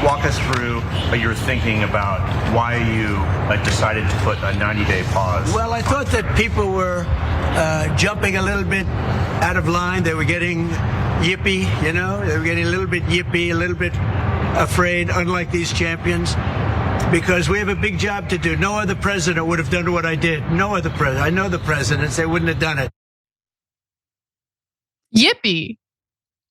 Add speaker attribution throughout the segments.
Speaker 1: walk us through your thinking about why you decided to put a 90-day pause?
Speaker 2: Well, I thought that people were jumping a little bit out of line. They were getting yippy, you know? They were getting a little bit yippy, a little bit afraid, unlike these champions, because we have a big job to do. No other president would have done what I did. No other president. I know the presidents. They wouldn't have done it.
Speaker 3: Yippy.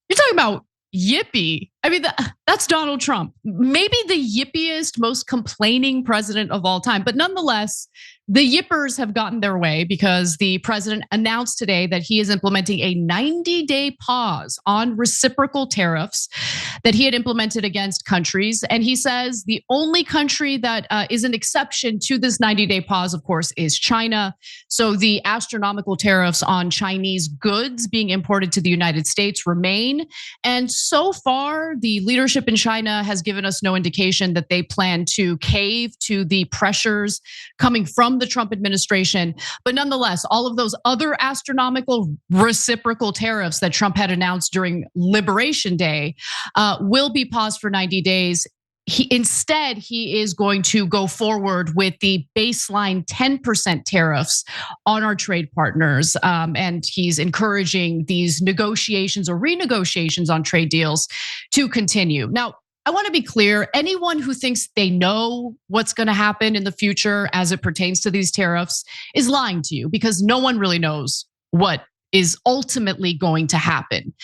Speaker 3: You're talking about yippy. I mean, that's Donald Trump. Maybe the yippiest, most complaining president of all time. But nonetheless, the yippers have gotten their way because the president announced today that he is implementing a 90-day pause on reciprocal tariffs that he had implemented against countries. And he says the only country that is an exception to this 90-day pause, of course, is China. So the astronomical tariffs on Chinese goods being imported to the United States remain. And so far, the leadership in China has given us no indication that they plan to cave to the pressures coming from the Trump administration. But nonetheless, all of those other astronomical reciprocal tariffs that Trump had announced during Liberation Day will be paused for 90 days. Instead, he is going to go forward with the baseline 10% tariffs on our trade partners. And he's encouraging these negotiations or renegotiations on trade deals to continue. Now, I want to be clear, anyone who thinks they know what's going to happen in the future as it pertains to these tariffs is lying to you, because no one really knows what is ultimately going to happen.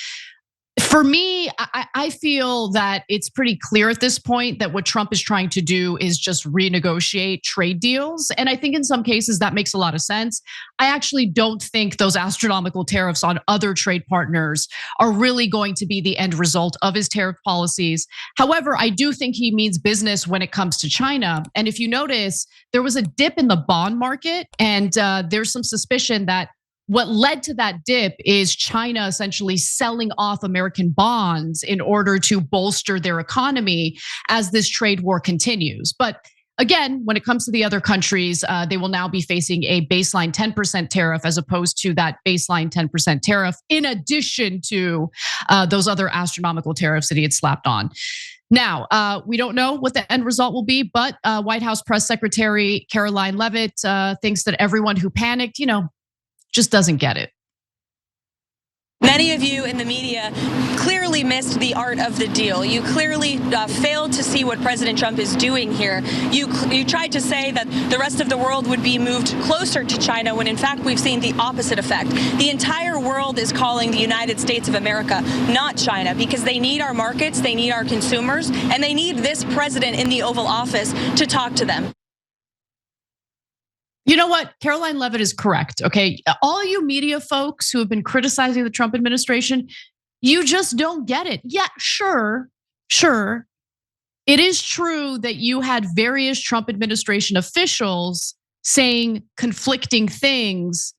Speaker 3: For me, I feel that it's pretty clear at this point that what Trump is trying to do is just renegotiate trade deals. And I think in some cases that makes a lot of sense. I actually don't think those astronomical tariffs on other trade partners are really going to be the end result of his tariff policies. However, I do think he means business when it comes to China. And if you notice, there was a dip in the bond market, and there's some suspicion that what led to that dip is China essentially selling off American bonds in order to bolster their economy as this trade war continues. But again, when it comes to the other countries, they will now be facing a baseline 10% tariff as opposed to that baseline 10% tariff, in addition to those other astronomical tariffs that he had slapped on. Now, we don't know what the end result will be, but White House Press Secretary Karoline Leavitt thinks that everyone who panicked, just doesn't get it.
Speaker 4: Many of you in the media clearly missed the art of the deal. You clearly failed to see what President Trump is doing here. You tried to say that the rest of the world would be moved closer to China when in fact we've seen the opposite effect. The entire world is calling the United States of America, not China, because they need our markets, they need our consumers, and they need this president in the Oval Office to talk to them.
Speaker 3: You know what? Karoline Leavitt is correct, okay? All you media folks who have been criticizing the Trump administration, you just don't get it. Yeah, sure. It is true that you had various Trump administration officials saying conflicting things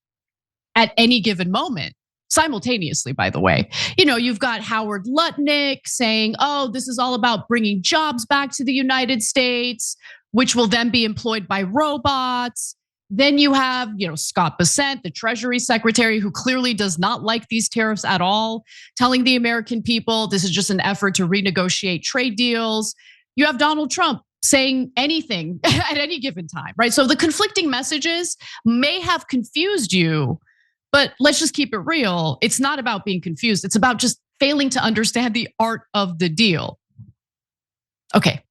Speaker 3: at any given moment. Simultaneously, by the way. You've got Howard Lutnick saying, this is all about bringing jobs back to the United States, which will then be employed by robots. Then you have, Scott Bessent, the Treasury Secretary, who clearly does not like these tariffs at all, telling the American people this is just an effort to renegotiate trade deals. You have Donald Trump saying anything at any given time, right? So the conflicting messages may have confused you, but let's just keep it real. It's not about being confused. It's about just failing to understand the art of the deal. Okay.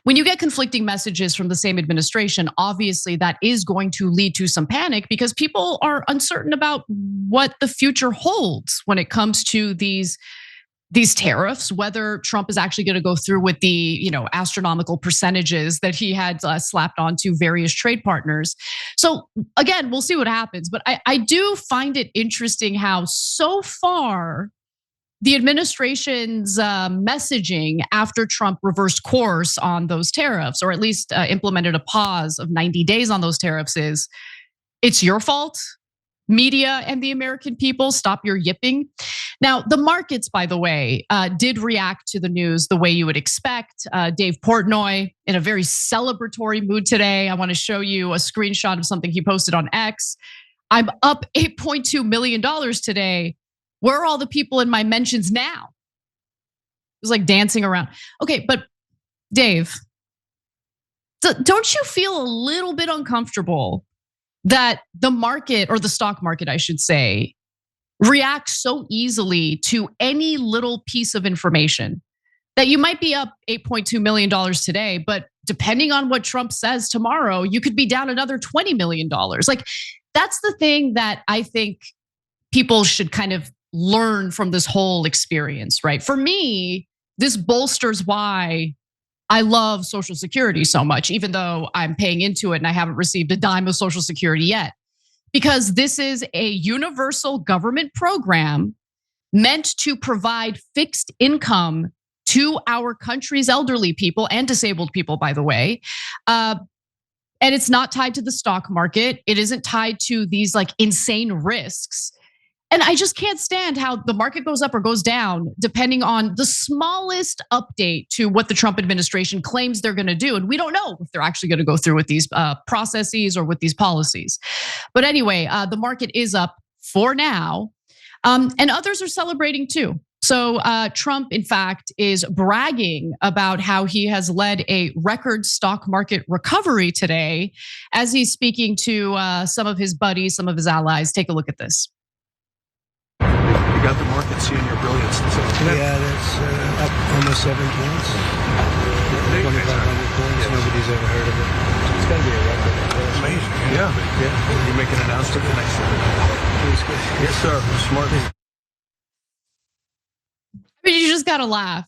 Speaker 3: When you get conflicting messages from the same administration, obviously that is going to lead to some panic because people are uncertain about what the future holds when it comes to these tariffs, whether Trump is actually going to go through with the astronomical percentages that he had slapped onto various trade partners. So again, we'll see what happens. But I do find it interesting how so far the administration's messaging after Trump reversed course on those tariffs, or at least implemented a pause of 90 days on those tariffs, is it's your fault. Media and the American people, stop your yipping. Now, the markets, by the way, did react to the news the way you would expect. Dave Portnoy in a very celebratory mood today. I want to show you a screenshot of something he posted on X. I'm up $8.2 million today. Where are all the people in my mentions now? It was like dancing around. Okay, but Dave, don't you feel a little bit uncomfortable that the market, or the stock market, I should say, reacts so easily to any little piece of information? That you might be up $8.2 million today, but depending on what Trump says tomorrow, you could be down another $20 million. Like, that's the thing that I think people should kind of learn from this whole experience, right? For me, this bolsters why I love Social Security so much, even though I'm paying into it and I haven't received a dime of Social Security yet. Because this is a universal government program meant to provide fixed income to our country's elderly people and disabled people, by the way. And it's not tied to the stock market. It isn't tied to these like insane risks. And I just can't stand how the market goes up or goes down depending on the smallest update to what the Trump administration claims they're gonna do. And we don't know if they're actually gonna go through with these processes or with these policies. But anyway, the market is up for now. And others are celebrating too. So Trump, in fact, is bragging about how he has led a record stock market recovery today as he's speaking to some of his buddies, some of his allies. Take a look at this.
Speaker 5: You got the market seeing your brilliance.
Speaker 2: Yeah, that's up almost 7 points. 2,500 points. Nobody's ever heard of it. It's going to be a record.
Speaker 5: Amazing. Yeah. You make an announcement the next day. Yes, sir. Smart.
Speaker 3: I mean, you just gotta laugh.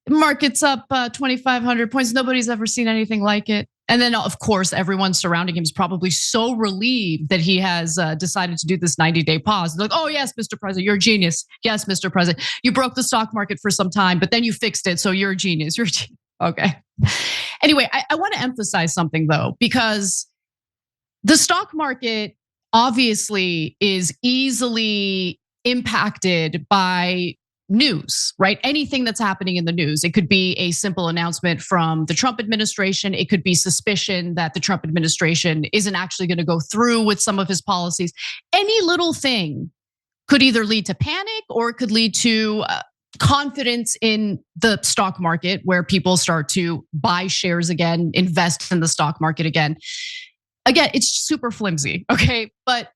Speaker 3: Market's up 2,500 points. Nobody's ever seen anything like it. And then, of course, everyone surrounding him is probably so relieved that he has decided to do this 90-day pause. They're like, oh, yes, Mr. President, you're a genius. Yes, Mr. President, you broke the stock market for some time, but then you fixed it, so you're a genius. You're a genius. Okay. Anyway, I want to emphasize something, though, because the stock market obviously is easily impacted by news, right? Anything that's happening in the news. It could be a simple announcement from the Trump administration. It could be suspicion that the Trump administration isn't actually going to go through with some of his policies. Any little thing could either lead to panic or it could lead to confidence in the stock market, where people start to buy shares again, invest in the stock market again. Again, it's super flimsy, okay? But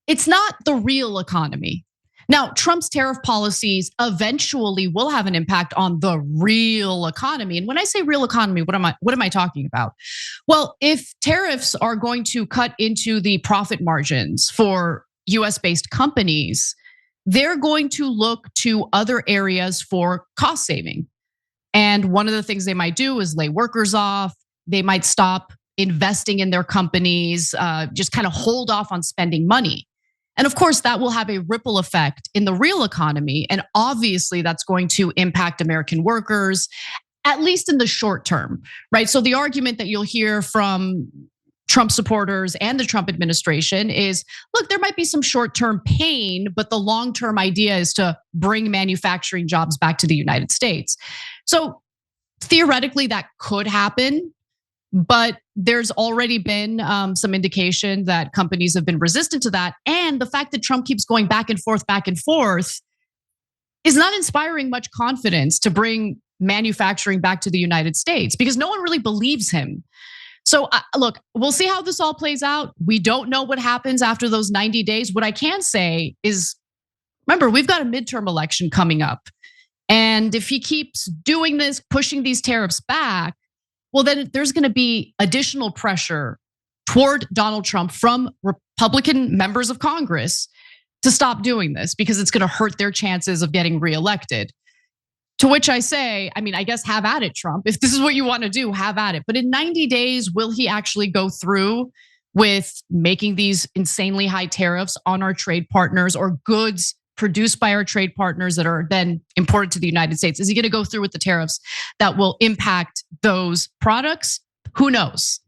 Speaker 3: it's not the real economy. Now, Trump's tariff policies eventually will have an impact on the real economy. And when I say real economy, what am I talking about? Well, if tariffs are going to cut into the profit margins for US-based companies, they're going to look to other areas for cost saving. And one of the things they might do is lay workers off. They might stop investing in their companies, just kind of hold off on spending money. And of course, that will have a ripple effect in the real economy. And obviously, that's going to impact American workers, at least in the short term, right? So the argument that you'll hear from Trump supporters and the Trump administration is, look, there might be some short-term pain, but the long-term idea is to bring manufacturing jobs back to the United States. So theoretically, that could happen. But there's already been some indication that companies have been resistant to that. And the fact that Trump keeps going back and forth is not inspiring much confidence to bring manufacturing back to the United States, because no one really believes him. So look, we'll see how this all plays out. We don't know what happens after those 90 days. What I can say is, remember, we've got a midterm election coming up. And if he keeps doing this, pushing these tariffs back, well, then there's going to be additional pressure toward Donald Trump from Republican members of Congress to stop doing this, because it's going to hurt their chances of getting reelected. To which I say, I mean, I guess have at it, Trump. If this is what you want to do, have at it. But in 90 days, will he actually go through with making these insanely high tariffs on our trade partners or goods produced by our trade partners that are then imported to the United States? Is he going to go through with the tariffs that will impact those products? Who knows?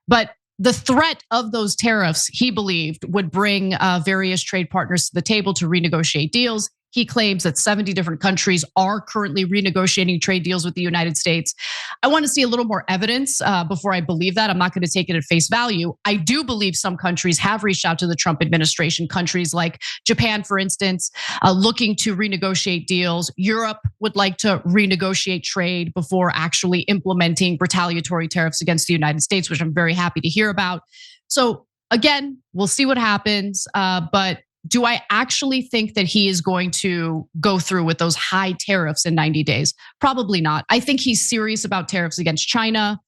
Speaker 3: But the threat of those tariffs, he believed, would bring various trade partners to the table to renegotiate deals. He claims that 70 different countries are currently renegotiating trade deals with the United States. I want to see a little more evidence before I believe that. I'm not going to take it at face value. I do believe some countries have reached out to the Trump administration, countries like Japan, for instance, looking to renegotiate deals. Europe would like to renegotiate trade before actually implementing retaliatory tariffs against the United States, which I'm very happy to hear about. So again, we'll see what happens. But do I actually think that he is going to go through with those high tariffs in 90 days? Probably not. I think he's serious about tariffs against China.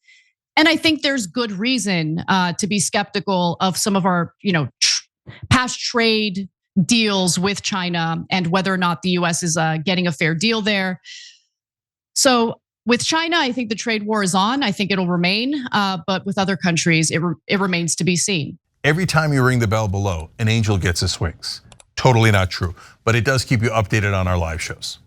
Speaker 3: And I think there's good reason to be skeptical of some of our, past trade deals with China and whether or not the US is getting a fair deal there. So with China, I think the trade war is on. I think it'll remain, but with other countries, it remains to be seen.
Speaker 6: Every time you ring the bell below, an angel gets his wings. Totally not true, but it does keep you updated on our live shows.